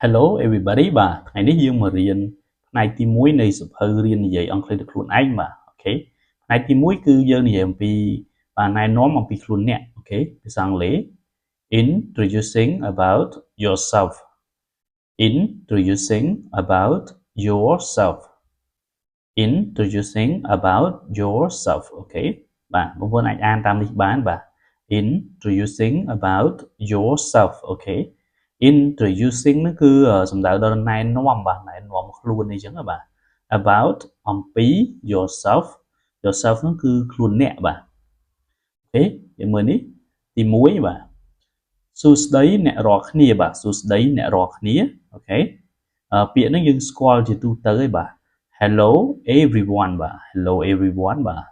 Hello everybody បាទថ្ងៃនេះយើងមករៀនផ្នែកទី1នៃសៀវភៅរៀននិយាយអង់គ្លេសដោយខ្លួនឯងបាទអូខេផ្នែកទី1គឺយើងនិយាយអំពីបាទណែនាំអំពីខ្លួនអ្នកអូខេភាសាអង់គ្លេស Introducing about yourself Introducing about yourself Introducing about yourself អូខេបាទបងប្អូនអាចអានតាមនេះបានបាទ Introducing about yourself អូខេ Introducing ហ្នឹងគឺសំដៅដល់ណែនាំបាទណែនាំខ្លួនអីចឹងបាទ about អំពី yourself yourself ហ្នឹងគឺខ្លួនអ្នកបាទអូខេយើងមើលនេះទី1បាទសួស្តីអ្នករាល់គ្នាបាទសួស្តីអ្នករាល់គ្នាអូខេពាក្យហ្នឹងយើងស្គាល់ជាទូទៅហើយបាទ Hello everyone បាទ Hello everyone បាទ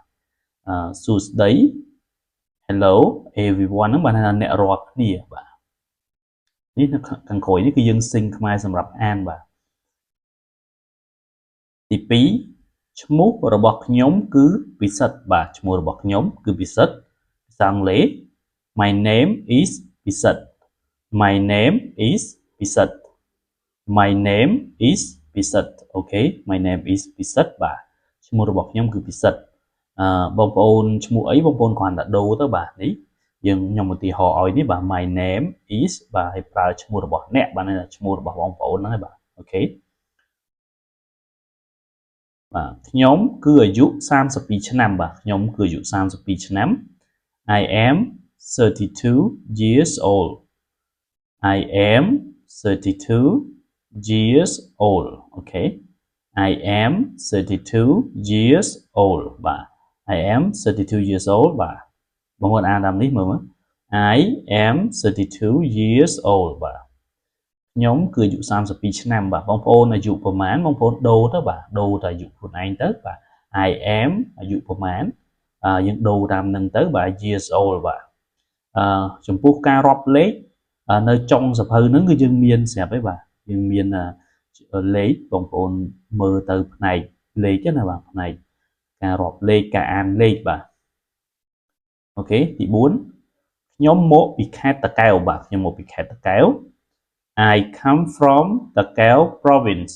សួស្តី Hello everyone ហ្នឹងបានថាអ្នករាល់គ្នាបាទនេះនៅខាងក្រោយនេះគឺយើងសិញខ្មែរសម្រាប់អានបាទទី2ឈ្មោះរបស់ខ្ញុំគឺពិសិដ្ឋបាទឈ្មោះរបស់ខ្ញុំគឺពិសិដ្ឋភាសាអង់គ្លេស My name is ពិសិដ្ឋ My name is ពិសិដ្ឋ My name is ពិសិដ្ឋអូខេ My name is ពិសិដ្ឋបាទឈ្មោះរបស់ខ្ញុំគឺពិសិដ្ឋបងប្អូនឈ្មោះអីបងប្អូនគ្រាន់តែដូរទៅបាទនេះយើងខ្ញុំឧទាហរណ៍ឲ្យនេះបាទ My name is បាទឲ្យប្រើឈ្មោះរបស់អ្នកបាទនេះឈ្មោះរបស់បងប្អូនហ្នឹងហើយបាទអូខេបាទខ្ញុំគឺអាយុ32ឆ្នាំបាទខ្ញុំគឺអាយុ32ឆ្នាំ I am 32 years old I am 32 years old អូខេ I am 32 years old បាទ I am 32 years old បាទបងប្អូនអានតាមនេះមើលមើល I am 32 years old បាទខ្ញុំគឺអាយុ32ឆ្នាំបាទបងប្អូនអាយុប្រហែលបងប្អូនដូរទៅបាទដូរតែអាយុខ្លួនឯងទៅបាទ I am អាយុប្រហែលយើងដូរតាមនឹងទៅបាទ years old បាទចំពោះការរាប់លេខនៅចុងសភៅហ្នឹងគឺយើងមានស្រាប់ហើយបាទយើងមានលេខបងប្អូនមើលទៅផ្នែកលេខណាបាទផ្នែកការរាប់លេខការអានលេខបាទអូខេទី4ខ្ញុំមកពីខេត្តតាកែវបាទខ្ញុំមកពីខេត្តតាកែវ I come from Takeo province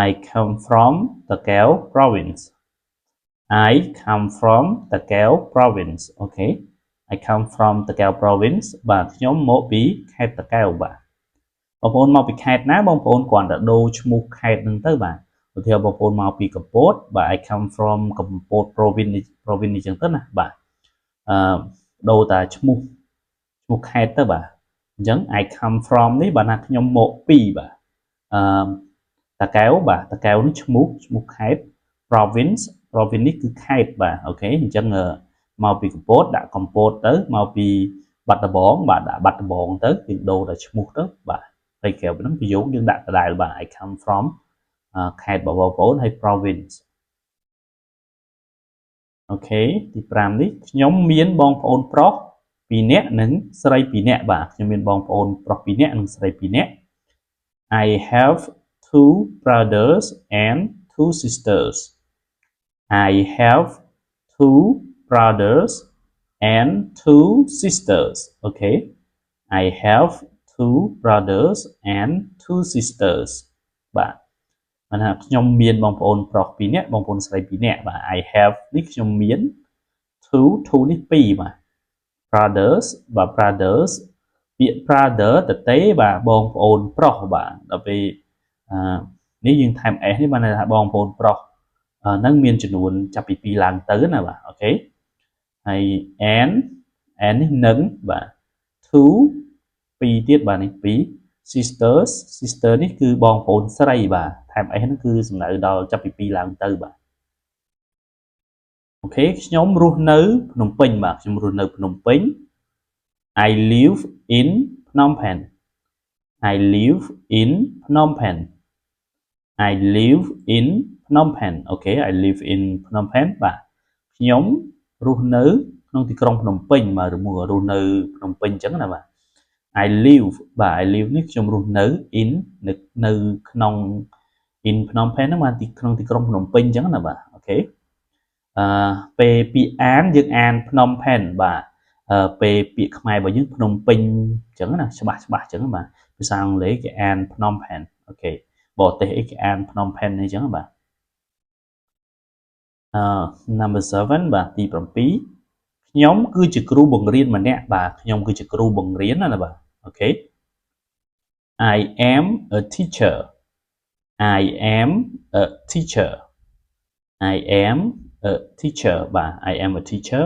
I come from Takeo province I come from Takeo province អូខេ I come from Takeo province បាទខ្ញុំមកពីខេត្តតាកែវបាទបងប្អូនមកពីខេត្តណាបងប្អូនគ្រាន់តែដូរឈ្មោះខេត្តហ្នឹងទៅបាទឧទាហរណ៍បងប្អូនមកពីកំពតបាទ I come from កំពត province អញ្ចឹងទៅណាបាទដូរតែឈ្មោះខេត្តទៅបាទអញ្ចឹង I come from នេះបាទណាខ្ញុំមកពីបាទតាកែវបាទតាកែវនេះឈ្មោះខេត្ត province នេះគឺខេត្តបាទអូខេអញ្ចឹងមកពីកំពតដាក់កំពតទៅមកពីបាត់ដំបងបាទដាក់បាត់ដំបងទៅយើងដូរតែឈ្មោះទៅបាទហើយក្រៅពីហ្នឹងប្រយោគយើងដាក់ដដែលបាទ I come from ខេត្តបងប្អូនហើយ province អូខេទី5នេះខ្ញុំមានបងប្អូនប្រុស2នាក់និងស្រី2នាក់បាទខ្ញុំមានបងប្អូនប្រុស2នាក់និងស្រី2នាក់ I have two brothers and two sisters I have two brothers and two sisters okay I have two brothers and two sisters បាទបានថាខ្ញុំមានបងប្អូនប្រុស2នាក់បងប្អូនស្រី2នាក់បាទ I have នេះខ្ញុំមាន two នេះ2បាទ brothers បាទ brothers ពាក្យ brother តទេបាទបងប្អូនប្រុសបាទដល់ពេលនេះយើងថែម s នេះបានន័យថាបងប្អូនប្រុសនឹងមានចំនួនចាប់ពី2ឡើងទៅណាបាទអូខេហើយ and នេះនឹងបាទ two 2ទៀតបាទនេះ2 sister នេះគឺបងប្អូនស្រីបាទថែម s ហ្នឹងគឺសំដៅដល់ចាប់ពី2ឡើងទៅបាទអូខេខ្ញុំរស់នៅភ្នំពេញបាទខ្ញុំរស់នៅភ្នំពេញ I live in Phnom Penh I live in Phnom Penh I live in Phnom Penh អូខេ I live in Phnom Penh បាទខ្ញុំរស់នៅក្នុងទីក្រុងភ្នំពេញបាទឬមួយរស់នៅភ្នំពេញអញ្ចឹងណាបាទ I live បាទ I live នេះខ្ញុំរស់នៅ in នៅក្នុង in Phnom Penh ហ្នឹងបាទក្នុងទីក្រុងភ្នំពេញអញ្ចឹងណាបាទអូខេពេលពាក្យអានយើងអាន Phnom Penh បាទពេលពាក្យខ្មែររបស់យើងភ្នំពេញអញ្ចឹងណាច្បាស់អញ្ចឹងបាទ ភាសាអង់គ្លេសគេអាន Phnom Penh អូខេបរទេសគេអាន Phnom Penh អញ្ចឹងបាទnumber 7 បាទទី7ខ្ញុំគឺជាគ្រូបង្រៀនម្នាក់បាទខ្ញុំគឺជាគ្រូបង្រៀនណាបាទអូខេ I am a teacher I am a teacher I am a teacher បាទ I am a teacher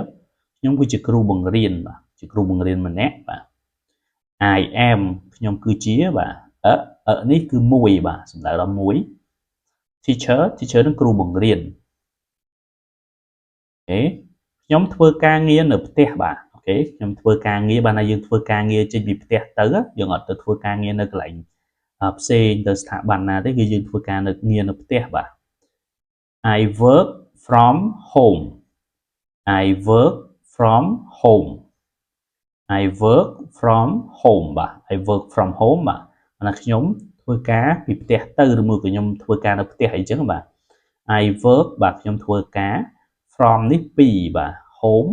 ខ្ញុំគឺជាគ្រូបង្រៀនបាទជាគ្រូបង្រៀនម្នាក់បាទ I am ខ្ញុំគឺជាបាទនេះគឺមួយបាទសំដៅដល់មួយ teacher នឹងគ្រូបង្រៀនអូខេខ្ញុំធ្វើការងារនៅផ្ទះបាទអូខេខ្ញុំធ្វើការងារបានថាយើងធ្វើការងារចេញពីផ្ទះទៅយើងអត់ទៅធ្វើការងារនៅកន្លែងផ្សេងទៅស្ថាប័នណាទេគឺយើងធ្វើការងារនៅផ្ទះបាទ I work from home I work from home I work from home បាទ I work from home បាទណាខ្ញុំធ្វើការពីផ្ទះទៅឬមួយក៏ខ្ញុំធ្វើការនៅផ្ទះអីចឹងបាទ I work បាទខ្ញុំធ្វើការ from នេះពីបាទ home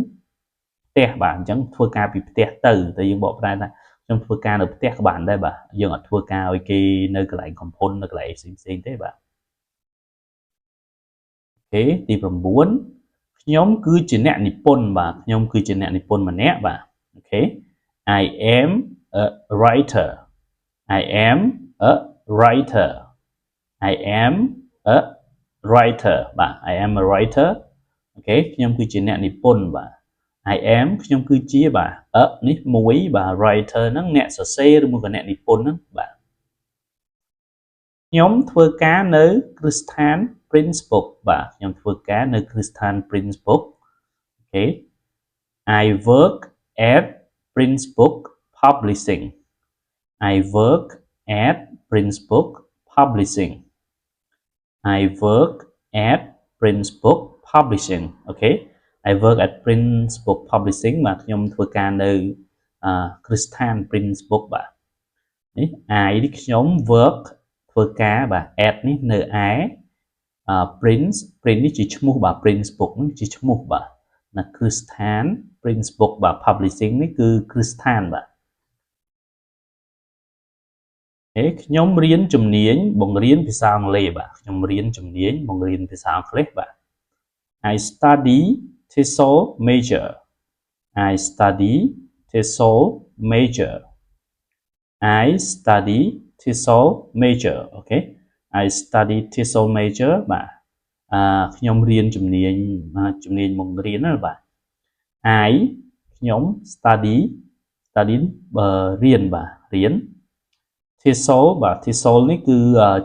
ផ្ទះបាទអញ្ចឹងធ្វើការពីផ្ទះទៅតែយើងបកប្រែថាខ្ញុំធ្វើការនៅផ្ទះក៏បានដែរបាទយើងអត់ធ្វើការឲ្យគេនៅកន្លែងកំពន្ធនៅកន្លែងផ្សេងទេបាទអូខេទី9ខ្ញុំគឺជាអ្នកនិពន្ធបាទខ្ញុំគឺជាអ្នកនិពន្ធម្នាក់បាទអូខេ I am a writer I am a writer I am a writer បាទ I am a writer អូខេខ្ញុំគឺជាអ្នកនិពន្ធបាទ I am ខ្ញុំគឺជាបាទនេះមួយបាទ writer ហ្នឹងអ្នកសរសេរឬមួយក៏អ្នកនិពន្ធហ្នឹងបាទខ្ញុំធ្វើការនៅគ្រឹះស្ថាន Prince Book បាទខ្ញុំធ្វើការនៅគ្រឹះស្ថាន Prince Book អូខេ I work at Prince Book Publishing I work at Prince Book Publishing I work at Prince Book Publishing អូខេ I work at Prince Book Publishing បាទខ្ញុំធ្វើការនៅគ្រឹះស្ថាន Prince Book បាទនេះ I នេះខ្ញុំ work ធ្វើការបាទ at នេះនៅឯPrince នេះជាឈ្មោះបាទ Prince Book នេះជាឈ្មោះបាទណាគ្រឹះស្ថាន Prince Book បាទ Publishing នេះគឺគ្រឹះស្ថានបាទខ្ញុំរៀនជំនាញបង្រៀនភាសាអង់គ្លេសបាទខ្ញុំរៀនជំនាញបង្រៀនភាសាអង់គ្លេសបាទ I study TESOL major I study TESOL major I study TESOL major អូខេ I study TESOL major បាទខ្ញុំរៀនជំនាញបង្រៀនណាបាទ I ខ្ញុំ study រៀនបាទរៀន TESOL បាទ TESOL នេះគឺ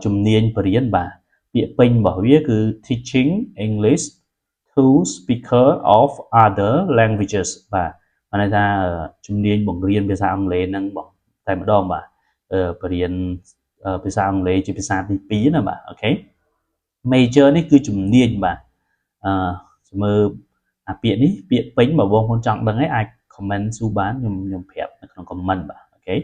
ជំនាញបរិញ្ញាបត្របាទពាក្យពេញរបស់វាគឺ teaching English to speaker of other languages បាទបានន័យថាជំនាញបង្រៀនភាសាអង់គ្លេសនឹងតែម្ដងបាទបរិញ្ញាភាសាអង់គ្លេសជាភាសាទី2ណាបាទអូខេ major នេះគឺជំនាញបាទមើលពាក្យនេះពាក្យពេញបើបងប្អូនចង់ដឹងឯងអាច comment សួរបានខ្ញុំប្រាប់នៅក្នុង comment បាទអូខេ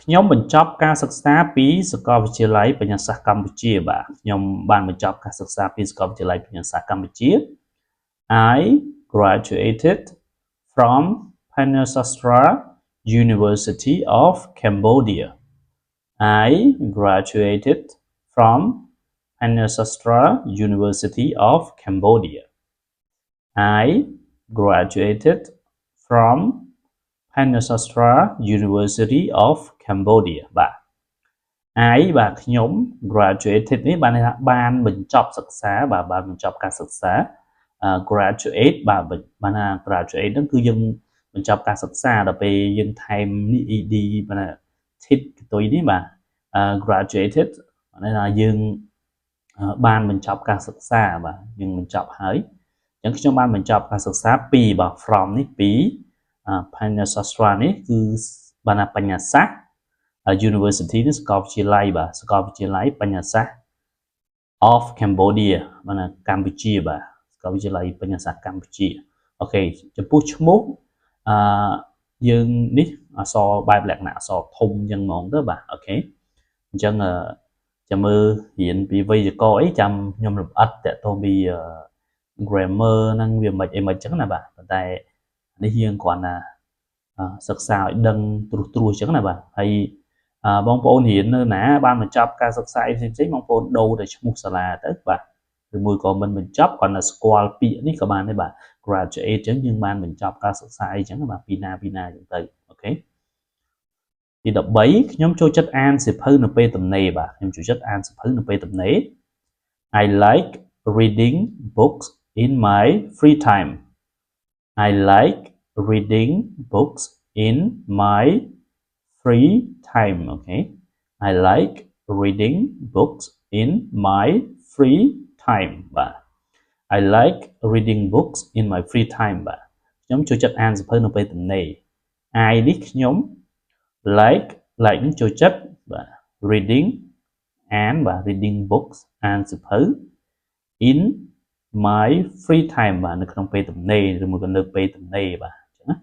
ខ្ញុំបញ្ចប់ការសិក្សាពីសាកលវិទ្យាល័យបញ្ញាសាស្ត្រកម្ពុជាបាទខ្ញុំបានបញ្ចប់ការសិក្សាពីសាកលវិទ្យាល័យបញ្ញាសាស្ត្រកម្ពុជា I graduated from Panasastra University of Cambodia I graduated from Panasastra University of Cambodia I graduated from Panasastra University of Cambodia បាទ I បាទខ្ញុំ graduated នេះបានន័យថាបានបញ្ចប់សិក្សាបាទបានបញ្ចប់ការសិក្សា graduate បាទបានថា graduate ហ្នឹងគឺយើងបញ្ចប់ការសិក្សាដល់ពេលយើងថែមនេះ ed បាទ tit កតុយនេះបាទ graduated បានន័យថាយើងបានបញ្ចប់ការសិក្សាបាទយើងបញ្ចប់ហើយអញ្ចឹងខ្ញុំបានបញ្ចប់ការសិក្សាពីបាទ from នេះពីPanasastra នេះគឺបានថាបញ្ញាសាស្ត្រ University នេះសាកលវិទ្យាល័យបាទសាកលវិទ្យាល័យបញ្ញាសាស្ត្រ of Cambodia បានថាកម្ពុជាបាទសាកលវិទ្យាល័យបញ្ញាសាស្ត្រកម្ពុជាអូខេចំពោះឈ្មោះយើងនេះអក្សរបែបលក្ខណៈអក្សរធំអញ្ចឹងហ្មងទៅបាទអូខេអញ្ចឹងចាំមើលរៀនពីវេយ្យាករណ៍អីចាំខ្ញុំលម្អិតតទៅពី grammar ហ្នឹងវាមិនអីមិនអញ្ចឹងណាបាទប៉ុន្តែនេះយើងគ្រាន់តែ សិក្សាឲ្យដឹងត្រួសត្រាសអញ្ចឹងណាបាទហើយបងប្អូនរៀននៅណាបានបញ្ចប់ការសិក្សាផ្សេងៗបងប្អូនដូរតែឈ្មោះសាលាទៅបាទឬមួយក៏មិនបញ្ចប់គ្រាន់តែស្គាល់ពាក្យនេះក៏បានដែរបាទ graduate អញ្ចឹងយើងបានបញ្ចប់ការសិក្សាអីអញ្ចឹងបាទពីណាអញ្ចឹងទៅអូខេទី13ខ្ញុំចូលចិត្តអានសៀវភៅនៅពេលទំនេរបាទខ្ញុំចូលចិត្តអានសៀវភៅនៅពេលទំនេរ I like reading books in my free time I like reading books in my free time okay I like reading books in my free time បាទ I like reading books in my free time បាទខ្ញុំចូលចិត្តអានសៀវភៅនៅពេលទំនេរ I នេះខ្ញុំ like នឹងចូលចិត្តបាទ reading អានបាទ reading books អានសៀវភៅ in my free time បាទនៅក្នុងពេលទំនេរឬមួយក៏នៅពេលទំនេរបាទអញ្ចឹងណា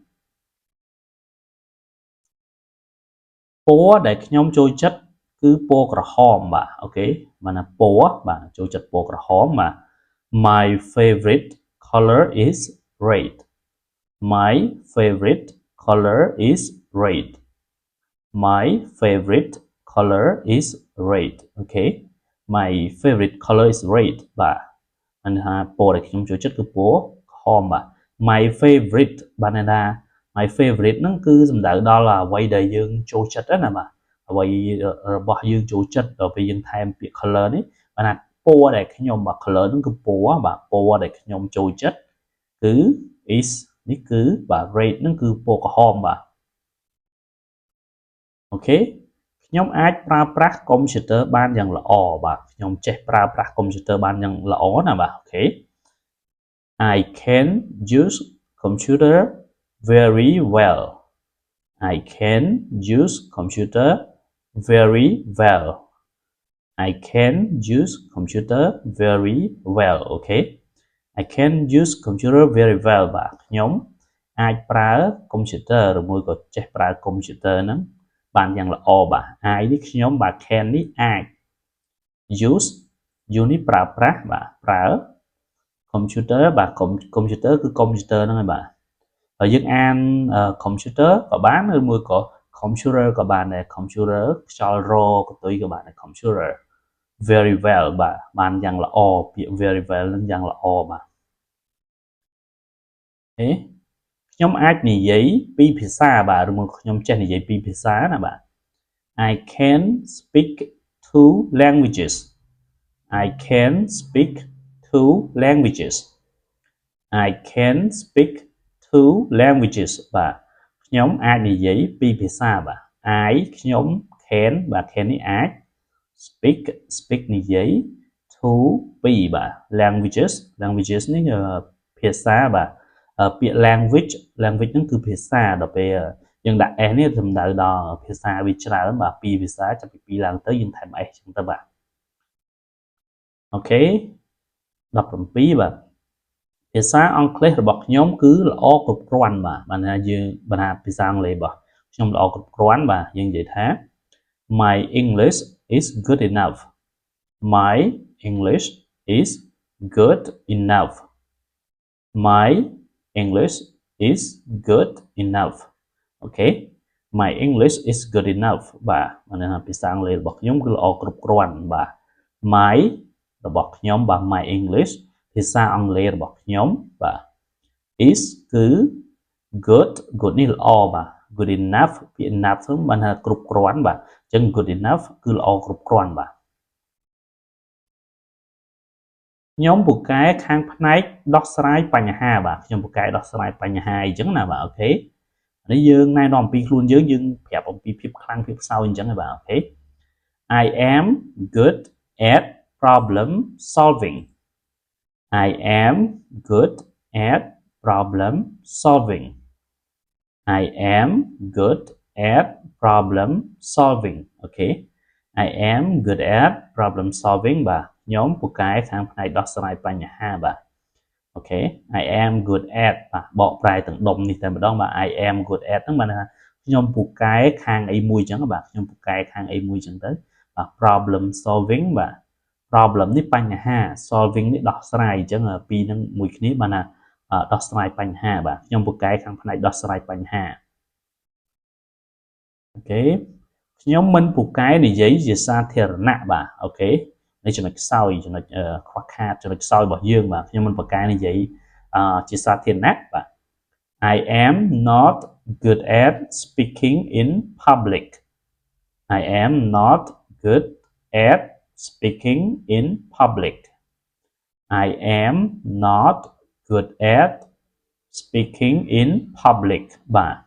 ពណ៌ដែលខ្ញុំចូលចិត្តគឺពណ៌ក្រហមបាទអូខេបានណាពណ៌បាទចូលចិត្តពណ៌ក្រហមបាទ My favorite color is red My favorite color is red My favorite color is red okay My favorite color is red បាទអានថាពណ៌ដែលខ្ញុំចូលចិត្តគឺពណ៌ក្រហមបាទ My favorite បានន័យថា My favorite ហ្នឹងគឺសំដៅដល់អ្វីដែលយើងចូលចិត្តណាបាទអ្វីរបស់យើងចូលចិត្តដល់ពេលយើងថែមពាក្យ color នេះបានថាពណ៌ដែលខ្ញុំបាទ color ហ្នឹងគឺពណ៌បាទពណ៌ដែលខ្ញុំចូលចិត្តគឺ is នេះគឺបាទ red ហ្នឹងគឺពណ៌ក្រហមបាទអូខេខ្ញុំអាចប្រើប្រាស់កុំព្យូទ័របានយ៉ាងល្អបាទខ្ញុំចេះប្រើប្រាស់កុំព្យូទ័របានយ៉ាងល្អណាបាទអូខេ I can use computer very well I can use computer very well I can use computer very well okay I can use computer very well បាទខ្ញុំអាចប្រើកុំព្យូទ័រឬមួយក៏ចេះប្រើកុំព្យូទ័រហ្នឹងបានយ៉ាងល្អបាទ I នេះខ្ញុំបាទ can នេះអាច use use នេះប្រើប្រាស់បាទប្រើ computer បាទ computer គឺ computer ហ្នឹងហើយបាទហើយយើងអាន computer ក៏បានឬមួយក៏ computer ក៏បានដែរ computer ខ្យល់រកតុយក៏បានដែរ computer very well បាទបានយ៉ាងល្អពាក្យ very well នឹងយ៉ាងល្អបាទខ្ញុំអាចនិយាយពីរភាសាបាទឬមកខ្ញុំចេះនិយាយពីរភាសាណាបាទ I can speak two languages I can speak two languages I can speak two languages បាទខ្ញុំអាចនិយាយពីរភាសាបាទ I ខ្ញុំ can បាទ can នេះអាច speak និយាយ two ពីរបាទ languages នេះភាសាបាទពាក្យ language ហ្នឹងគឺភាសាដល់ពេលយើងដាក់ s នេះសំដៅដល់ភាសាវាច្រើនបាទពីរភាសាចាប់ពី2ឡើងទៅយើងថែម s ចឹងទៅបាទអូខេ17បាទភាសាអង់គ្លេសរបស់ខ្ញុំគឺល្អគ្រប់គ្រាន់បាទបានថាយើងបានថាភាសាអង់គ្លេសរបស់ខ្ញុំល្អគ្រប់គ្រាន់បាទយើងនិយាយថា My English is good enough My English is good enough My English is good enough okay My English is good enough បាទបានថាភាសាអង់គ្លេសរបស់ខ្ញុំគឺល្អគ្រប់គ្រាន់បាទ My របស់ខ្ញុំបាទ My English ភាសាអង់គ្លេសរបស់ខ្ញុំបាទ is គឺ good នេះល្អបាទ good enough ពាក្យ enough ហ្នឹងបានថាគ្រប់គ្រាន់បាទអញ្ចឹង good enough គឺល្អគ្រប់គ្រាន់បាទខ្ញុំពូកែខាងផ្នែកដោះស្រាយបញ្ហាបាទខ្ញុំពូកែដោះស្រាយបញ្ហាអញ្ចឹងណាបាទអូខេនេះយើងណែនាំអំពីខ្លួនយើងប្រាប់អំពីភាពខ្លាំងភាពខ្សោយអញ្ចឹងហើយបាទអូខេ I am good at problem solving I am good at problem solving I am good at problem solving okay I am good at problem solving បាទខ្ញុំពូកែខាងផ្នែកដោះស្រាយបញ្ហាបាទអូខេ I am good at បាទបកប្រែទាំងដុំនេះតែម្ដងបាទ I am good at ហ្នឹងបានថាខ្ញុំពូកែខាងអីមួយអញ្ចឹងបាទខ្ញុំពូកែខាងអីមួយអញ្ចឹងទៅបាទ problem solving បាទ problem នេះបញ្ហា solving នេះដោះស្រាយអញ្ចឹងពីរនឹងមួយគ្នាបានថាដោះស្រាយបញ្ហាបាទខ្ញុំពូកែខាងផ្នែកដោះស្រាយបញ្ហា អូខេខ្ញុំមិនពូកែនិយាយជាសាធារណៈបាទអូខេនេះចំណុចខ្សោយចំណុចខ្វះខាតចំណុចខ្សោយរបស់យើងបាទខ្ញុំមិនពូកែនិយាយជាសាធារណៈបាទ I am not good at speaking in public I am not good at speaking in public I am not good at speaking in public បាទ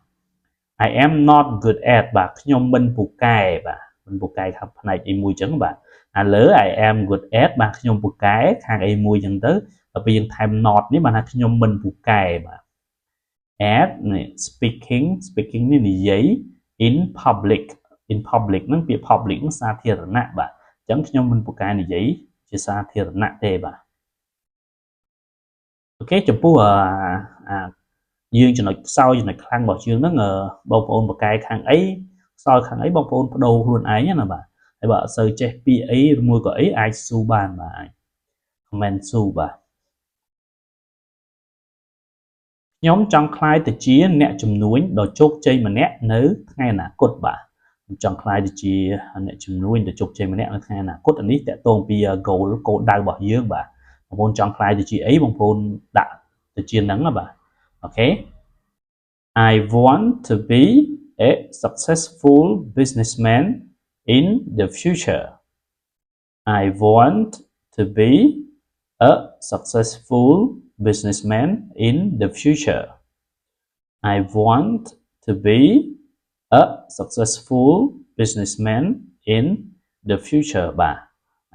I am not good at បាទខ្ញុំមិនពូកែបាទមិនពូកែខាងផ្នែកអីមួយចឹងបាទឥឡូវ I am good at បាទខ្ញុំពូកែខាងអីមួយចឹងទៅដល់ពេលយើងថែម not នេះបានថាខ្ញុំមិនពូកែបាទ at នេះ speaking នេះនិយាយ in public ហ្នឹងពាក្យ public ហ្នឹងសាធារណៈបាទអញ្ចឹងខ្ញុំមិនពូកែនិយាយជាសាធារណៈទេបាទអូខេចំពោះយើងចំណុចខ្សោយចំណុចខ្លាំងរបស់យើងហ្នឹងបងប្អូនបកែខាងអីខ្សោយខាងអីបងប្អូនបដូរខ្លួនឯងណាបាទហើយបើអត់សូវចេះពាក្យអីឬមួយក៏អីអាចស៊ូបានបាទអាច comment ស៊ូបាទខ្ញុំចង់ខ្លាយទៅជាអ្នកជំនួញដ៏ជោគជ័យម្នាក់នៅថ្ងៃអនាគតបាទខ្ញុំចង់ខ្លាយទៅជាអ្នកជំនួញដ៏ជោគជ័យម្នាក់នៅថ្ងៃអនាគតអានេះតកតងពី goal គោលដៅរបស់យើងបាទបងប្អូនចង់ខ្លាយទៅជាអីបងប្អូនដាក់ទៅជាហ្នឹងណាបាទអូខេI want to be a successful businessman in the future. I want to be a successful businessman in the future. I want to be a successful businessman in the future បាទ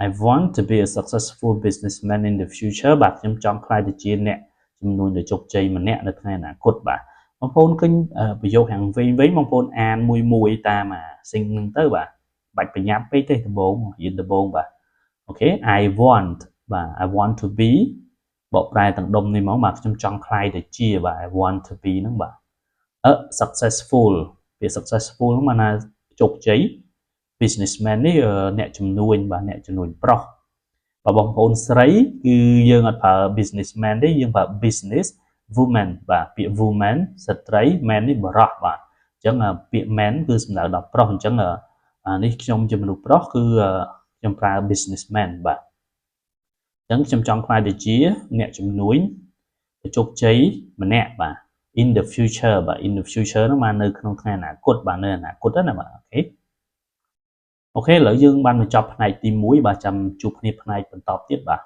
I want to be a successful businessman in the future បាទខ្ញុំចង់ខ្លាយទៅជាអ្នកជំនួញដ៏ជោគជ័យម្នាក់នៅថ្ងៃអនាគតបាទបងប្អូនឃើញប្រយោគខាងវិញបងប្អូនអានមួយតាមសិង្ហហ្នឹងទៅបាទបាច់ប្រញាប់ពេកទេដំបូងបាទអូខេ I want បាទ I want to be បកប្រែទាំងដុំនេះមកបាទខ្ញុំចង់ខ្លាយទៅជាបាទ I want to be ហ្នឹងបាទ a successful ពាក្យ successful ហ្នឹងមកថាជោគជ័យ businessman នេះអ្នកជំនួញបាទអ្នកជំនួញប្រុសបើបងប្អូនស្រីគឺយើងអត់ប្រើ businessman ទេយើងប្រើ business woman បាទពាក្យ woman ស្ត្រី man នេះបរិសបាទអញ្ចឹងពាក្យ man គឺសំដៅដល់ប្រុសអញ្ចឹងនេះខ្ញុំជាមនុស្សប្រុសគឺខ្ញុំប្រើ businessman បាទអញ្ចឹងខ្ញុំចង់ខ្លាយទៅជាអ្នកជំនួញជោគជ័យម្នាក់បាទ in the future បាទ in the future ហ្នឹងមកនៅក្នុងថ្ងៃអនាគតបាទនៅអនាគតណាបាទអូខេឥឡូវយើងបានបញ្ចប់ផ្នែកទី1បាទចាំជួបគ្នាផ្នែកបន្តទៀតបាទ